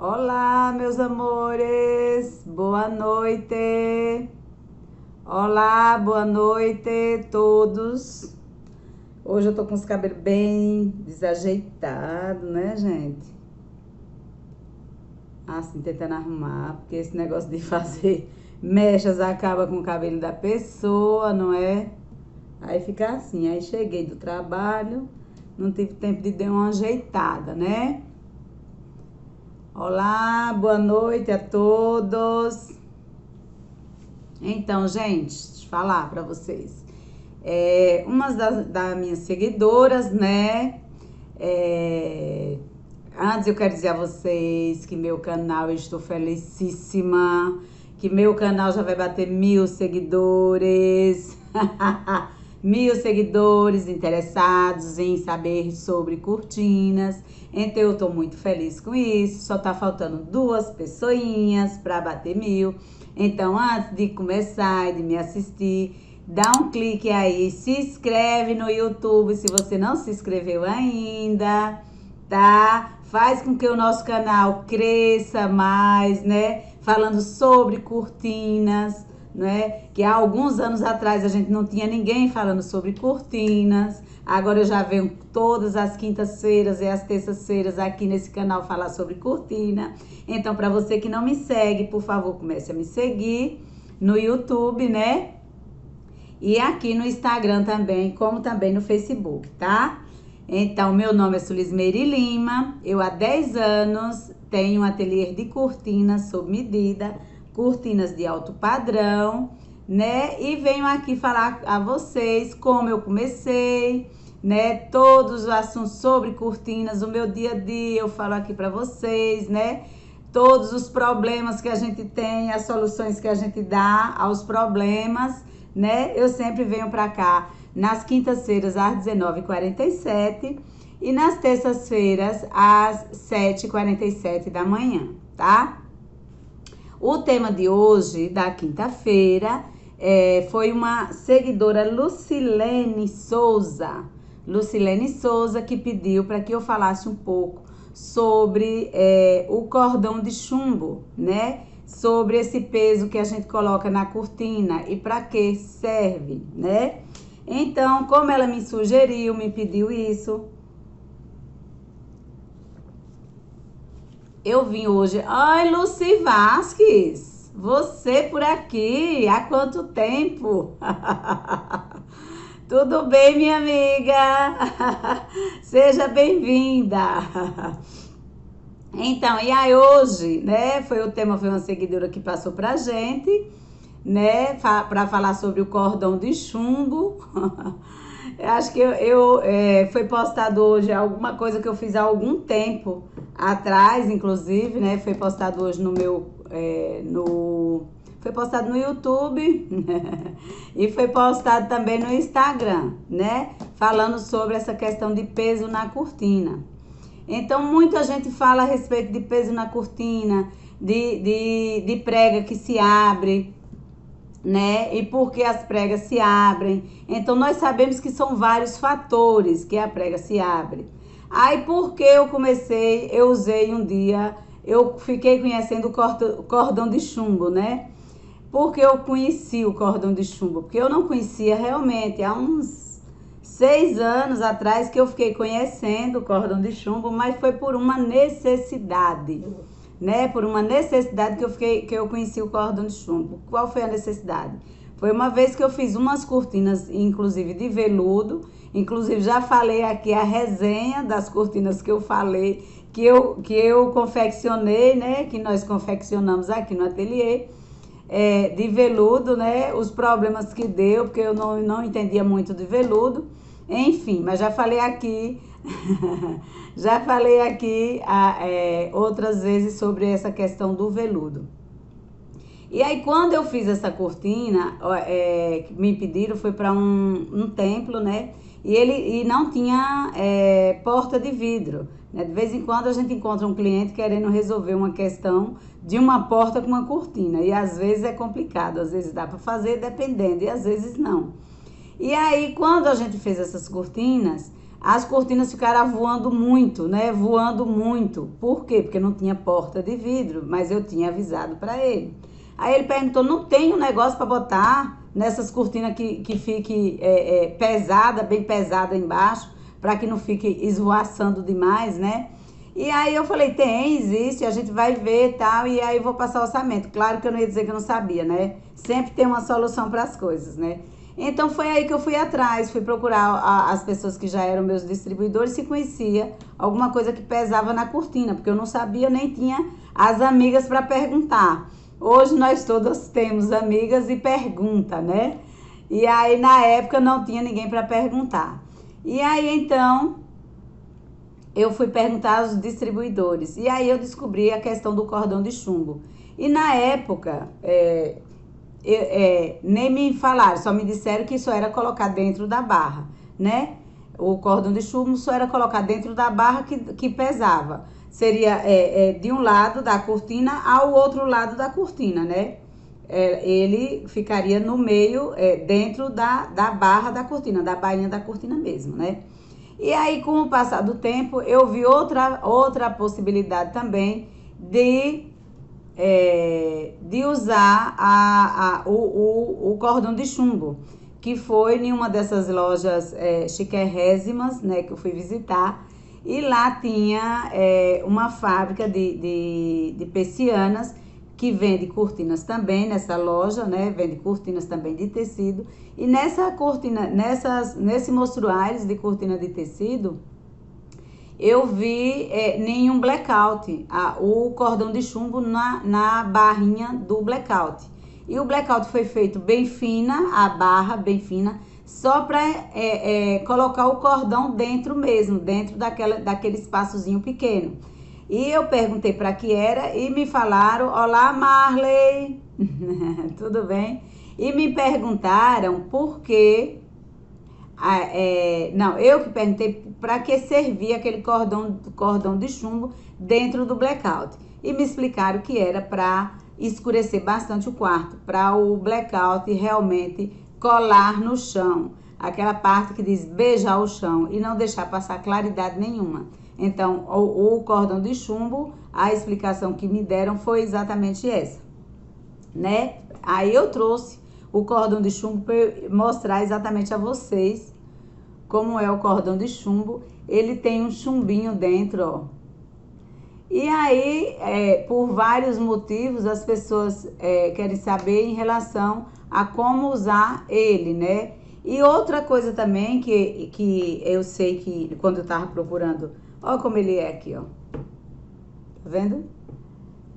Olá, meus amores, boa noite. Olá, boa noite todos. Hoje eu tô com os cabelos bem desajeitados, né, gente? Assim, tentando arrumar, porque esse negócio de fazer mechas acaba com o cabelo da pessoa, não é? Aí fica assim, aí cheguei do trabalho, não tive tempo de dar uma ajeitada, né? Olá, boa noite a todos. Então, gente, deixa eu falar pra vocês. Umas das minhas seguidoras, né? Antes eu quero dizer a vocês que meu canal, eu estou felicíssima, que meu canal já vai bater 1.000 seguidores. 1.000 seguidores interessados em saber sobre cortinas. Então eu tô muito feliz com isso. Só tá faltando 2 pessoinhas para bater 1.000. Então antes de começar e de me assistir, dá um clique aí, se inscreve no YouTube se você não se inscreveu ainda, tá? Faz com que o nosso canal cresça mais, né? Falando sobre cortinas, né? Que há alguns anos atrás a gente não tinha ninguém falando sobre cortinas. Agora eu já venho todas as quintas-feiras e as terças-feiras aqui nesse canal falar sobre cortina. Então, para você que não me segue, por favor, comece a me seguir no YouTube, né? E aqui no Instagram também, como também no Facebook, tá? Então, meu nome é Sulismeire Lima. Eu há 10 anos tenho um ateliê de cortinas sob medida, cortinas de alto padrão, né? E venho aqui falar a vocês como eu comecei, né? Todos os assuntos sobre cortinas, o meu dia a dia, eu falo aqui para vocês, né? Todos os problemas que a gente tem, as soluções que a gente dá aos problemas, né? Eu sempre venho para cá nas quintas-feiras às 19h47 e nas terças-feiras às 7h47 da manhã, tá? O tema de hoje, da quinta-feira, foi uma seguidora, Lucilene Souza. Lucilene Souza, que pediu para que eu falasse um pouco sobre o cordão de chumbo, né? Sobre esse peso que a gente coloca na cortina e para que serve, né? Então, como ela me sugeriu, me pediu isso, eu vim hoje. Ai, Luci Vasques, você por aqui, há quanto tempo? Tudo bem, minha amiga? Seja bem-vinda. Então, e aí hoje, né, foi uma seguidora que passou pra gente, né, para falar sobre o cordão de chumbo. Eu acho que foi postado hoje alguma coisa que eu fiz há algum tempo atrás, inclusive, né, foi postado hoje no meu, foi postado no YouTube e foi postado também no Instagram, né, falando sobre essa questão de peso na cortina. Então, muita gente fala a respeito de peso na cortina, de prega que se abre, né? E por que as pregas se abrem. Então, nós sabemos que são vários fatores que a prega se abre. Aí, porque eu usei um dia, eu fiquei conhecendo o cordão de chumbo, né? Porque eu conheci o cordão de chumbo, porque eu não conhecia realmente, há uns 6 anos atrás que eu fiquei conhecendo o cordão de chumbo, mas foi por uma necessidade, né? Por uma necessidade que eu conheci o cordão de chumbo. Qual foi a necessidade? Foi uma vez que eu fiz umas cortinas, inclusive de veludo, inclusive já falei aqui a resenha das cortinas que eu falei, que eu confeccionei, né? Que nós confeccionamos aqui no ateliê. De veludo, né? Os problemas que deu, porque eu não entendia muito de veludo. Enfim, mas já falei aqui, já falei aqui outras vezes sobre essa questão do veludo. E aí, quando eu fiz essa cortina, que me pediram, foi para um templo, né? E não tinha porta de vidro, né? De vez em quando a gente encontra um cliente querendo resolver uma questão de uma porta com uma cortina. E às vezes é complicado, às vezes dá para fazer dependendo, e às vezes não. E aí, quando a gente fez essas cortinas, as cortinas ficaram voando muito, né? Voando muito. Por quê? Porque não tinha porta de vidro, mas eu tinha avisado para ele. Aí ele perguntou, não tem um negócio para botar nessas cortinas que fique pesada, bem pesada embaixo, para que não fique esvoaçando demais, né? E aí eu falei, tem, existe, a gente vai ver e tal, e aí eu vou passar o orçamento. Claro que eu não ia dizer que eu não sabia, né? Sempre tem uma solução para as coisas, né? Então foi aí que eu fui atrás, fui procurar as pessoas que já eram meus distribuidores, se conhecia alguma coisa que pesava na cortina, porque eu não sabia, nem tinha as amigas para perguntar. Hoje nós todas temos amigas e pergunta, né? E aí na época não tinha ninguém para perguntar. E aí então eu fui perguntar aos distribuidores. E aí eu descobri a questão do cordão de chumbo. E na época, nem me falaram, só me disseram que isso era colocar dentro da barra, né? O cordão de chumbo só era colocar dentro da barra que pesava. Seria de um lado da cortina ao outro lado da cortina, né? Ele ficaria no meio, dentro da barra da cortina, da bainha da cortina mesmo, né? E aí, com o passar do tempo, eu vi outra possibilidade também de usar o cordão de chumbo, que foi em uma dessas lojas chiquérrimas, né, que eu fui visitar, e lá tinha uma fábrica de persianas que vende cortinas também nessa loja, né? Vende cortinas também de tecido. E nessa cortina, nesse mostruários de cortina de tecido, eu vi nenhum blackout, o cordão de chumbo na barrinha do blackout. E o blackout foi feito bem fina, a barra bem fina, só para colocar o cordão dentro mesmo, dentro daquele espaçozinho pequeno. E eu perguntei para que era e me falaram, olá Marley, tudo bem? E me perguntaram por que, não, eu que perguntei para que servia aquele cordão de chumbo dentro do blackout. E me explicaram que era para escurecer bastante o quarto, para o blackout realmente colar no chão, aquela parte que diz beijar o chão e não deixar passar claridade nenhuma. Então, o cordão de chumbo, a explicação que me deram foi exatamente essa, né? Aí eu trouxe o cordão de chumbo para mostrar exatamente a vocês como é o cordão de chumbo. Ele tem um chumbinho dentro, ó. E aí, por vários motivos, as pessoas querem saber em relação a como usar ele, né? E outra coisa também que eu sei que quando eu tava procurando, olha como ele é aqui, ó. Tá vendo?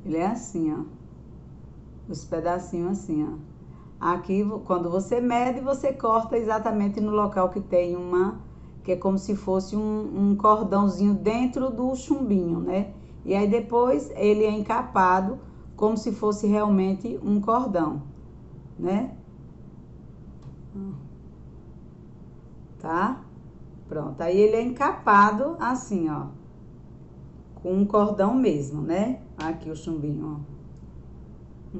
Ele é assim, ó. Os pedacinhos assim, ó. Aqui, quando você mede, você corta exatamente no local que tem que é como se fosse um cordãozinho dentro do chumbinho, né? E aí depois ele é encapado como se fosse realmente um cordão, né? Tá? Pronto, aí ele é encapado assim, ó. Com um cordão mesmo, né? Aqui o chumbinho, ó.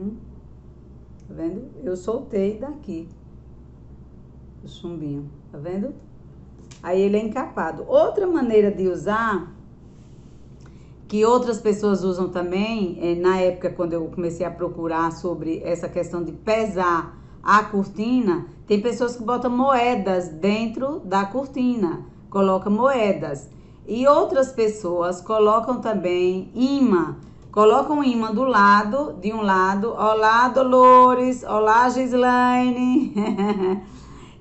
Tá vendo? Eu soltei daqui o chumbinho, tá vendo? Aí ele é encapado. Outra maneira de usar, que outras pessoas usam também, na época quando eu comecei a procurar sobre essa questão de pesar a cortina, tem pessoas que botam moedas dentro da cortina, colocam moedas. E outras pessoas colocam também imã, colocam imã do lado, de um lado, olá Dolores, olá Gislaine.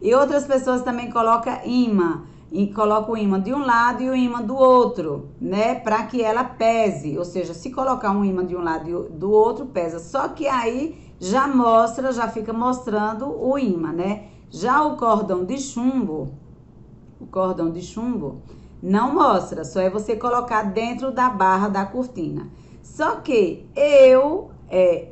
E outras pessoas também colocam imã, e colocam o imã de um lado e o imã do outro, né? Para que ela pese, ou seja, se colocar um imã de um lado e do outro, pesa. Só que aí já fica mostrando o imã, né? Já o cordão de chumbo não mostra, só é você colocar dentro da barra da cortina. Só que eu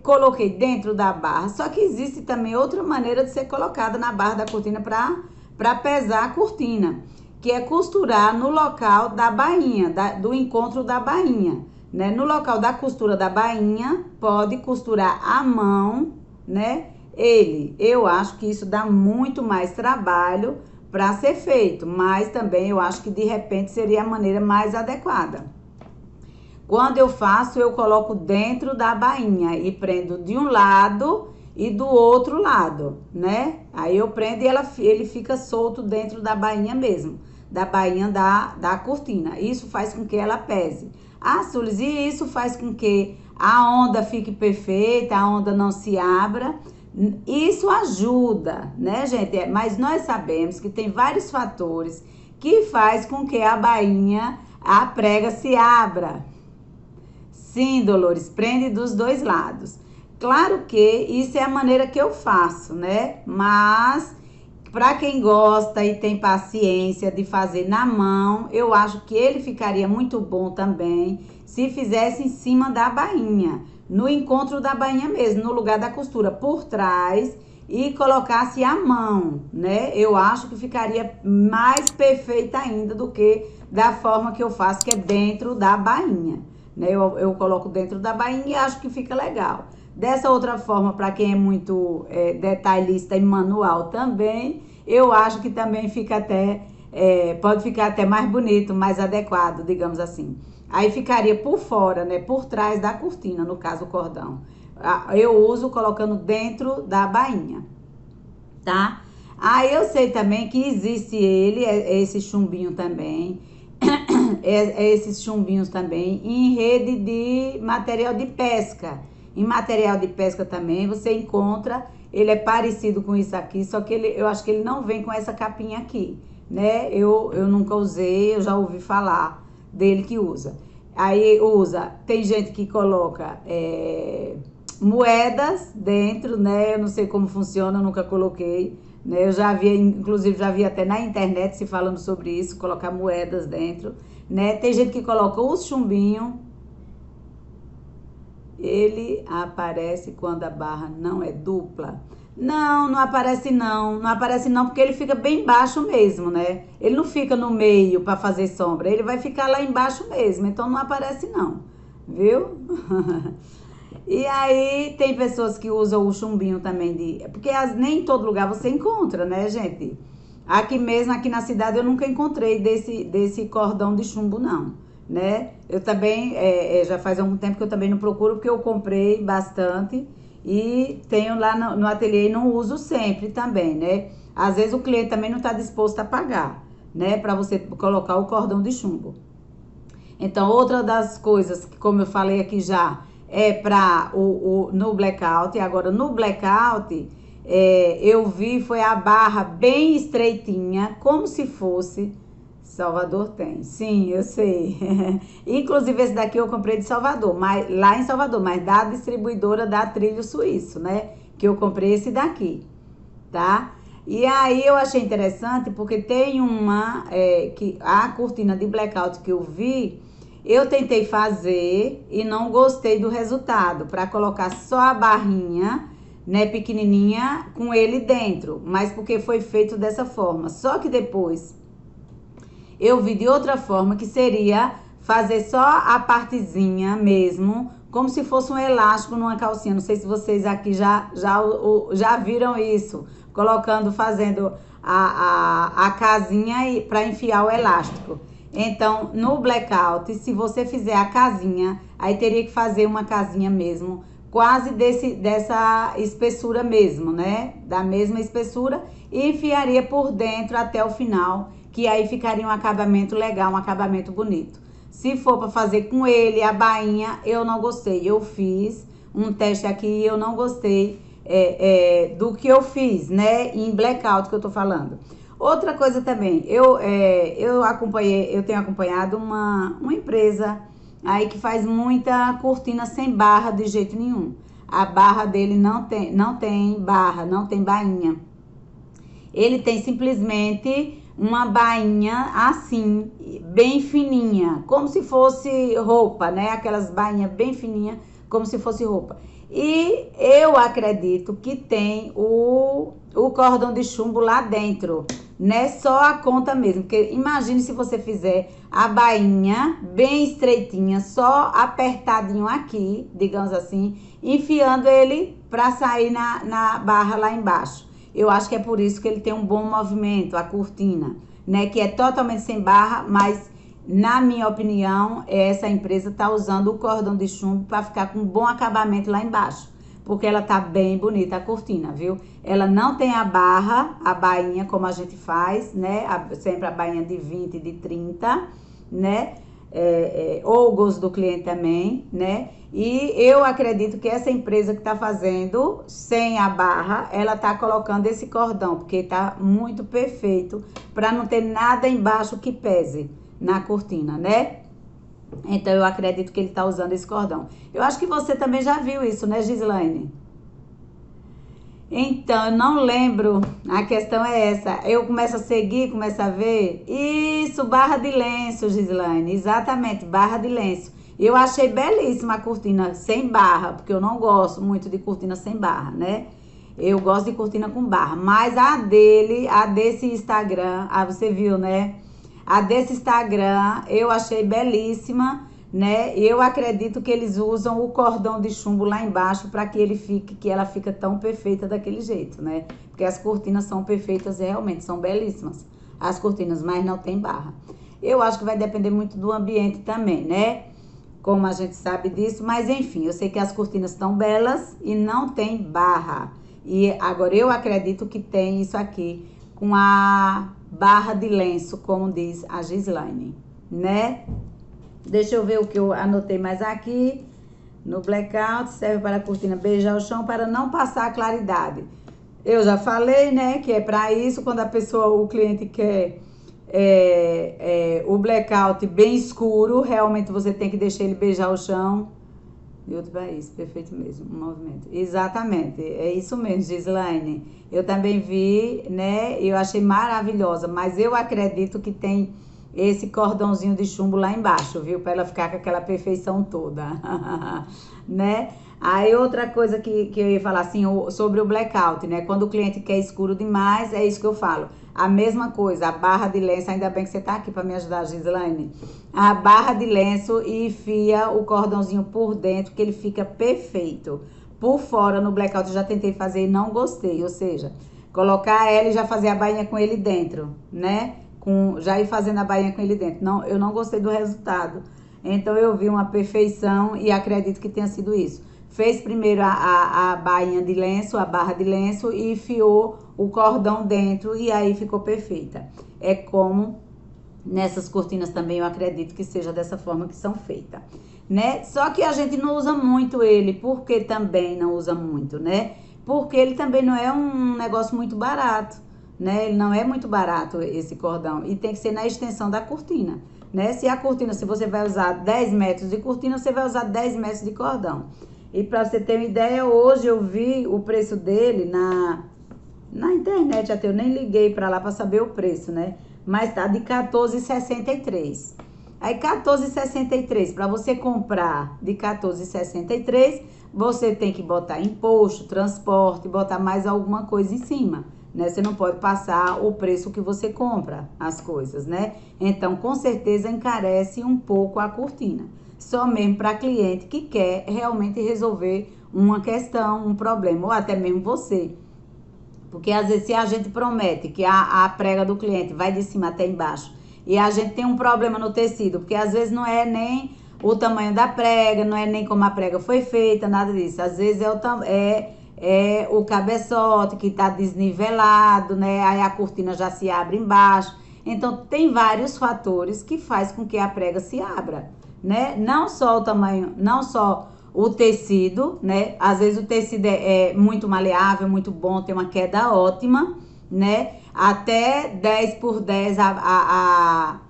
coloquei dentro da barra, só que existe também outra maneira de ser colocada na barra da cortina para pesar a cortina, que é costurar no local da bainha, do encontro da bainha, né? No local da costura da bainha, pode costurar à mão, né? Eu acho que isso dá muito mais trabalho, para ser feito, mas também eu acho que de repente seria a maneira mais adequada. Quando eu faço, eu coloco dentro da bainha e prendo de um lado e do outro lado, né? Aí eu prendo e ele fica solto dentro da bainha mesmo, da bainha da cortina. Isso faz com que ela pese. Ah, Sulis, e isso faz com que a onda fique perfeita, a onda não se abra. Isso ajuda, né, gente? Mas nós sabemos que tem vários fatores que faz com que a bainha, a prega se abra. Sim, Dolores, prende dos dois lados. Claro que isso é a maneira que eu faço, né? Mas para quem gosta e tem paciência de fazer na mão, eu acho que ele ficaria muito bom também se fizesse em cima da bainha, no encontro da bainha mesmo, no lugar da costura, por trás e colocasse a mão, né? Eu acho que ficaria mais perfeita ainda do que da forma que eu faço, que é dentro da bainha, né? Eu coloco dentro da bainha e acho que fica legal. Dessa outra forma, para quem é muito detalhista e manual também, eu acho que também fica até, pode ficar até mais bonito, mais adequado, digamos assim. Aí ficaria por fora, né, por trás da cortina, no caso o cordão. Eu uso colocando dentro da bainha, tá? Aí eu sei também que existe esse chumbinho também, esses chumbinhos também em rede de material de pesca. Em material de pesca também você encontra, ele é parecido com isso aqui, só que eu acho que ele não vem com essa capinha aqui, né? Eu nunca usei, eu já ouvi falar dele que usa. Aí tem gente que coloca moedas dentro, né? Eu não sei como funciona, eu nunca coloquei, né? Eu já vi, inclusive já vi até na internet se falando sobre isso, colocar moedas dentro, né? Tem gente que coloca o chumbinho. Ele aparece quando a barra não é dupla? Não, não aparece não. Não aparece não porque ele fica bem baixo mesmo, né? Ele não fica no meio para fazer sombra. Ele vai ficar lá embaixo mesmo. Então não aparece não. Viu? E aí tem pessoas que usam o chumbinho também porque nem em todo lugar você encontra, né, gente? Aqui mesmo, aqui na cidade, eu nunca encontrei desse cordão de chumbo, não, né? Eu também, já faz algum tempo que eu também não procuro, porque eu comprei bastante e tenho lá no ateliê e não uso sempre também, né? Às vezes o cliente também não está disposto a pagar, né? Para você colocar o cordão de chumbo. Então, outra das coisas que, como eu falei aqui já, é para no blackout. E agora, no blackout, eu vi, foi a barra bem estreitinha, como se fosse... Salvador tem, sim, eu sei. Inclusive, esse daqui eu comprei de Salvador, lá em Salvador, mas da distribuidora da Trilho Suíço, né? Que eu comprei esse daqui, tá? E aí eu achei interessante, porque tem que a cortina de blackout que eu vi, eu tentei fazer e não gostei do resultado, para colocar só a barrinha, né, pequenininha, com ele dentro, mas porque foi feito dessa forma. Só que depois eu vi de outra forma, que seria fazer só a partezinha mesmo, como se fosse um elástico numa calcinha. Não sei se vocês aqui já viram isso, fazendo a casinha para enfiar o elástico. Então, no blackout, se você fizer a casinha, aí teria que fazer uma casinha mesmo, quase dessa espessura mesmo, né? Da mesma espessura, e enfiaria por dentro até o final, que aí ficaria um acabamento legal, um acabamento bonito. Se for para fazer com ele, a bainha, eu não gostei. Eu fiz um teste aqui e eu não gostei do que eu fiz, né? Em blackout que eu tô falando. Outra coisa também, eu tenho acompanhado uma empresa aí que faz muita cortina sem barra de jeito nenhum. A barra dele não tem barra, não tem bainha. Ele tem simplesmente uma bainha assim, bem fininha, como se fosse roupa, né? Aquelas bainhas bem fininhas, como se fosse roupa. E eu acredito que tem o cordão de chumbo lá dentro, né? Só a conta mesmo, porque imagine se você fizer a bainha bem estreitinha, só apertadinho aqui, digamos assim, enfiando ele para sair na barra lá embaixo. Eu acho que é por isso que ele tem um bom movimento, a cortina, né? Que é totalmente sem barra, mas na minha opinião, essa empresa está usando o cordão de chumbo para ficar com um bom acabamento lá embaixo. Porque ela tá bem bonita a cortina, viu? Ela não tem a barra, a bainha como a gente faz, né? Sempre a bainha de 20 e de 30, né? Ou o gosto do cliente também, né? E eu acredito que essa empresa que tá fazendo sem a barra, ela tá colocando esse cordão, porque tá muito perfeito para não ter nada embaixo que pese na cortina, né? Então eu acredito que ele tá usando esse cordão. Eu acho que você também já viu isso, né, Gislaine? Então, eu não lembro, a questão é essa. Eu começo a seguir, começo a ver. Isso, barra de lenço, Gislaine. Exatamente, barra de lenço. Eu achei belíssima a cortina sem barra, porque eu não gosto muito de cortina sem barra, né? Eu gosto de cortina com barra. Mas a dele, a desse Instagram, você viu, né? A desse Instagram, eu achei belíssima, né? Eu acredito que eles usam o cordão de chumbo lá embaixo para que ele fique, que ela fica tão perfeita daquele jeito, né? Porque as cortinas são perfeitas e realmente são belíssimas. As cortinas, mas não tem barra. Eu acho que vai depender muito do ambiente também, né? Como a gente sabe disso, mas enfim, eu sei que as cortinas estão belas e não tem barra. E agora eu acredito que tem isso aqui com a barra de lenço, como diz a Gislaine, né? Deixa eu ver o que eu anotei mais aqui. No blackout, serve para a cortina beijar o chão para não passar a claridade. Eu já falei, né, que é para isso, quando a pessoa, o cliente quer o blackout bem escuro, realmente você tem que deixar ele beijar o chão. De outro país, perfeito mesmo, um movimento. Exatamente, é isso mesmo, Gislaine. Eu também vi, né, eu achei maravilhosa, mas eu acredito que tem esse cordãozinho de chumbo lá embaixo, viu? Para ela ficar com aquela perfeição toda, né? Aí outra coisa que eu ia falar assim, sobre o blackout, né? Quando o cliente quer escuro demais, é isso que eu falo. A mesma coisa, a barra de lenço, ainda bem que você tá aqui para me ajudar, Gislaine. A barra de lenço e enfia o cordãozinho por dentro, que ele fica perfeito. Por fora, no blackout, eu já tentei fazer e não gostei. Ou seja, colocar ela e já fazer a bainha com ele dentro, né? Já ir fazendo a bainha com ele dentro. Não, eu não gostei do resultado. Então, eu vi uma perfeição e acredito que tenha sido isso. Fez primeiro a bainha de lenço, a barra de lenço e enfiou o cordão dentro e aí ficou perfeita. É como nessas cortinas também eu acredito que seja dessa forma que são feitas, né? Só que a gente não usa muito ele, porque também não usa muito, né? Porque ele também não é um negócio muito barato, né? Ele não é muito barato esse cordão e tem que ser na extensão da cortina, né? Se a cortina, se você vai usar 10 metros de cortina, você vai usar 10 metros de cordão. E para você ter uma ideia, hoje eu vi o preço dele na internet, até eu nem liguei para lá para saber o preço, né? Mas tá de R$14,63. Aí R$14,63, para você comprar de R$14,63, você tem que botar imposto, transporte, botar mais alguma coisa em cima, né? Você não pode passar o preço que você compra as coisas, né? Então, com certeza, encarece um pouco a cortina. Só mesmo para cliente que quer realmente resolver uma questão, um problema, ou até mesmo você. Porque às vezes se a gente promete que a prega do cliente vai de cima até embaixo e a gente tem um problema no tecido, porque às vezes não é nem o tamanho da prega, não é nem como a prega foi feita, nada disso. Às vezes é o cabeçote que está desnivelado, né? Aí a cortina já se abre embaixo. Então tem vários fatores que faz com que a prega se abra, né? Não só o tamanho, não só o tecido, né? Às vezes o tecido é muito maleável, muito bom, tem uma queda ótima, né? Até 10 por 10 a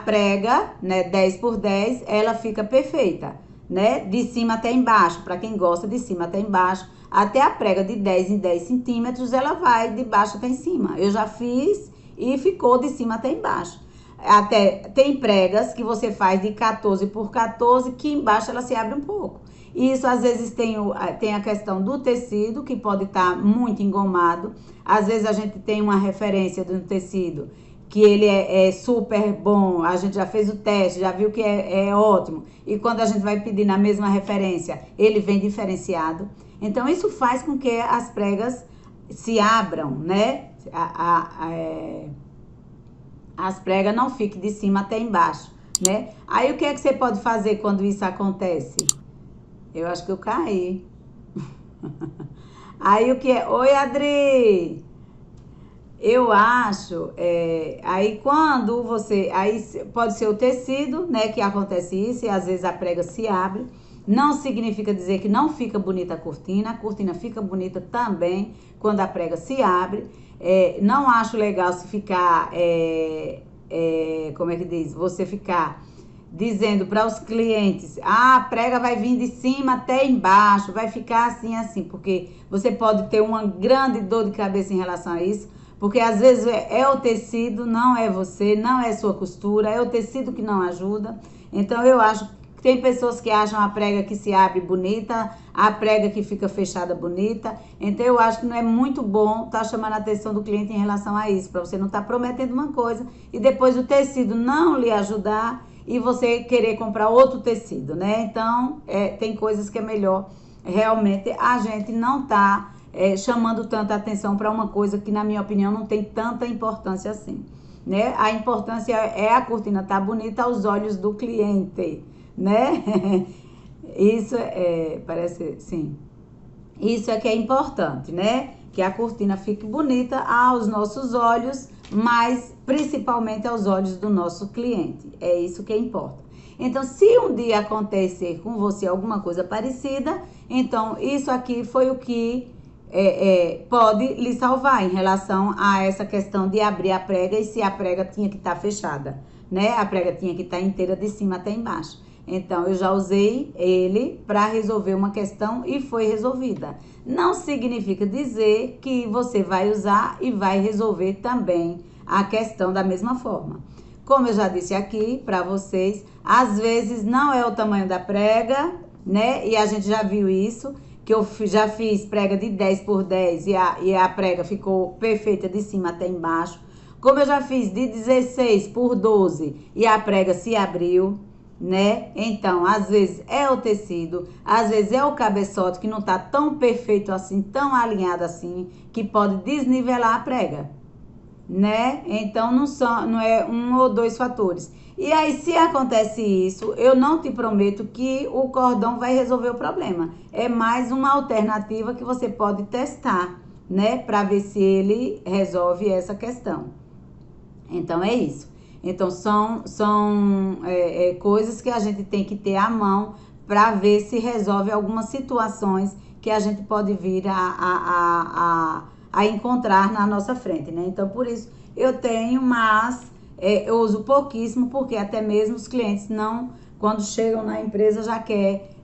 prega, né? 10 por 10, ela fica perfeita, né? De cima até embaixo, para quem gosta de cima até embaixo. Até a prega de 10 em 10 centímetros, ela vai de baixo até em cima. Eu já fiz e ficou de cima até embaixo. Até tem pregas que você faz de 14 por 14, que embaixo ela se abre um pouco. Isso às vezes tem a questão do tecido, que pode estar muito engomado. Às vezes a gente tem uma referência de um tecido que ele é super bom, a gente já fez o teste, já viu que é ótimo. E quando a gente vai pedir na mesma referência, ele vem diferenciado. Então isso faz com que as pregas se abram, né? As pregas não fiquem de cima até embaixo, né? Aí o que é que você pode fazer quando isso acontece? Eu acho que eu caí. Aí o que é? Oi, Adri! Eu acho, aí quando você, aí pode ser o tecido, né, que acontece isso, e às vezes a prega se abre. Não significa dizer que não fica bonita a cortina fica bonita também quando a prega se abre. Não acho legal se ficar, como é que diz? Você ficar dizendo para os clientes, a prega vai vir de cima até embaixo, vai ficar assim, assim, porque você pode ter uma grande dor de cabeça em relação a isso, porque às vezes é o tecido, não é você, não é sua costura, é o tecido que não ajuda. Então eu acho que tem pessoas que acham a prega que se abre bonita, a prega que fica fechada bonita. Então eu acho que não é muito bom estar chamando a atenção do cliente em relação a isso, para você não estar prometendo uma coisa e depois o tecido não lhe ajudar e você querer comprar outro tecido, né? Então, tem coisas que é melhor realmente a gente não tá chamando tanta atenção para uma coisa que, na minha opinião, não tem tanta importância assim, né? A importância é a cortina tá bonita aos olhos do cliente, né? Isso parece, sim. Isso é que é importante, né? Que a cortina fique bonita aos nossos olhos, mas principalmente aos olhos do nosso cliente. É isso que importa. Então, se um dia acontecer com você alguma coisa parecida, então isso aqui foi o que pode lhe salvar em relação a essa questão de abrir a prega e se a prega tinha que estar fechada, né? A prega tinha que estar inteira de cima até embaixo. Então, eu já usei ele para resolver uma questão e foi resolvida. Não significa dizer que você vai usar e vai resolver também a questão da mesma forma. Como eu já disse aqui para vocês, às vezes não é o tamanho da prega, né? E a gente já viu isso, que eu já fiz prega de 10 por 10 e a prega ficou perfeita de cima até embaixo. Como eu já fiz de 16 por 12 e a prega se abriu, né? Então, às vezes é o tecido, às vezes é o cabeçote que não tá tão perfeito assim, tão alinhado assim, que pode desnivelar a prega, né? Então, não é um ou dois fatores. E aí, se acontece isso, eu não te prometo que o cordão vai resolver o problema. É mais uma alternativa que você pode testar, né? Para ver se ele resolve essa questão. Então, é isso. Então, são coisas que a gente tem que ter à mão para ver se resolve algumas situações que a gente pode vir a encontrar na nossa frente, né? Então, por isso, eu tenho, mas eu uso pouquíssimo, porque até mesmo os clientes não, quando chegam na empresa, já quer...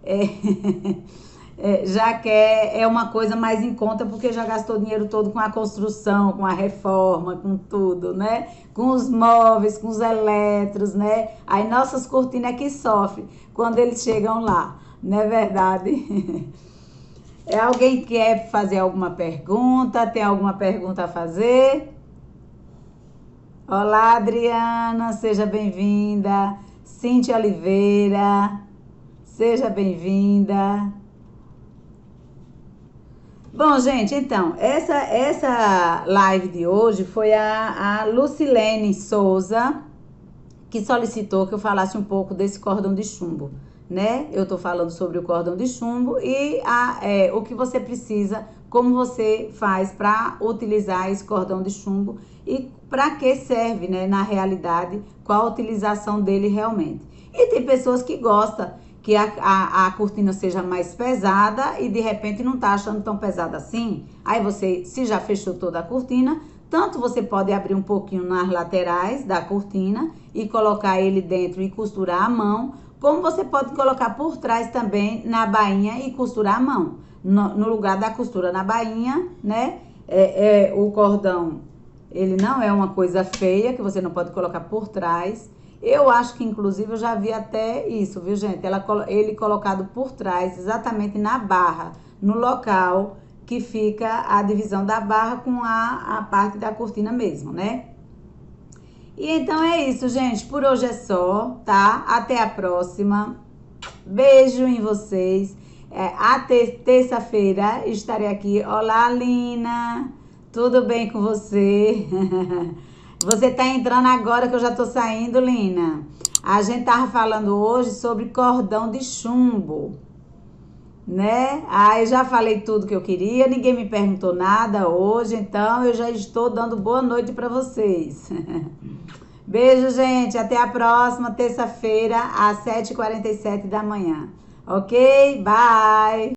é uma coisa mais em conta porque já gastou o dinheiro todo com a construção, com a reforma, com tudo, né? Com os móveis, com os eletros, né? Aí nossas cortinas é que sofrem quando eles chegam lá, não é verdade? Alguém quer fazer alguma pergunta? Tem alguma pergunta a fazer? Olá, Adriana, seja bem-vinda. Cíntia Oliveira, seja bem-vinda. Bom, gente, então, essa live de hoje foi a Lucilene Souza que solicitou que eu falasse um pouco desse cordão de chumbo, né? Eu tô falando sobre o cordão de chumbo e o que você precisa, como você faz para utilizar esse cordão de chumbo e para que serve, né? Na realidade, qual a utilização dele realmente. E tem pessoas que gostam que a cortina seja mais pesada e de repente não tá achando tão pesada assim. Aí você, se já fechou toda a cortina, tanto você pode abrir um pouquinho nas laterais da cortina e colocar ele dentro e costurar a mão, como você pode colocar por trás também na bainha e costurar a mão. No lugar da costura na bainha, né? O cordão, ele não é uma coisa feia, que você não pode colocar por trás. Eu acho que, inclusive, eu já vi até isso, viu, gente? Ele colocado por trás, exatamente na barra, no local que fica a divisão da barra com a parte da cortina mesmo, né? E então é isso, gente. Por hoje é só, tá? Até a próxima. Beijo em vocês. Terça-feira estarei aqui. Olá, Lina. Tudo bem com você? Você tá entrando agora que eu já tô saindo, Lina. A gente tava falando hoje sobre cordão de chumbo, né? Ah, eu já falei tudo que eu queria, ninguém me perguntou nada hoje, então eu já estou dando boa noite para vocês. Beijo, gente. Até a próxima terça-feira, às 7h47 da manhã. Ok? Bye!